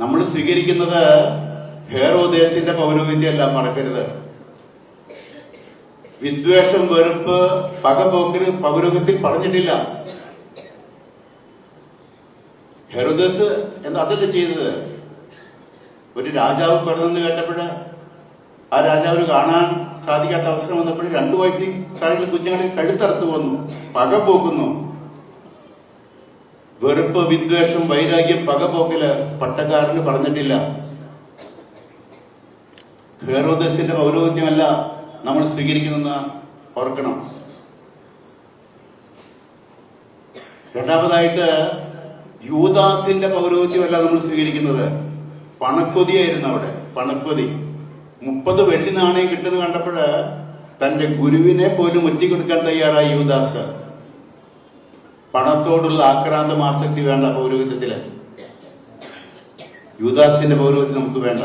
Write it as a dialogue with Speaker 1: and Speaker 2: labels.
Speaker 1: നമ്മൾ സ്വീകരിക്കുന്നത് ഹേറോദേസിന്റെ പൗരോഹിത്യമല്ല, മറക്കരുത്. വിദ്വേഷം, വെറുപ്പ്, പകപോക്കിന് പൗരോഹിത്യത്തിൽ പറഞ്ഞിട്ടില്ല. ഹെറോദേസ് എന്ന് അതല്ല ചെയ്തത്. ഒരു രാജാവ് പിറന്നെന്ന് കേട്ടപ്പോഴ് ആ രാജാവിന് കാണാൻ സാധിക്കാത്ത അവസരം വന്നപ്പോൾ 2 വയസ്സിൽ താഴെ കുഞ്ഞുങ്ങളെ കഴുത്തറുത്ത് വന്നു, പകപോക്കുന്നു. വെറുപ്പ്, വിദ്വേഷം, വൈരാഗ്യം, പകപോക്കല് പട്ടക്കാരന് പറഞ്ഞിട്ടില്ല. ഹെറോദേസിന്റെ പൗരോഹിത്യമല്ല നമ്മൾ സ്വീകരിക്കുന്നെന്ന് ഓർക്കണം. രണ്ടാമതായിട്ട് യൂദാസിന്റെ പൗരോഹിത്യമല്ല നമ്മൾ സ്വീകരിക്കുന്നത്. പണക്കൊതിയായിരുന്നു അവിടെ, പണക്കൊതി. 30 വെള്ളി നാണയം കിട്ടുന്നത് കണ്ടപ്പോൾ തന്റെ ഗുരുവിനെ പോലും ഒറ്റിക്കൊടുക്കാൻ തയ്യാറായി യൂദാസ്. പണത്തോടുള്ള ആക്രാന്തം, ആസക്തി വേണ്ട പൗരോഹിത്യത്തില്. യൂദാസിന്റെ പൗരോഹിത്യം നമുക്ക് വേണ്ട.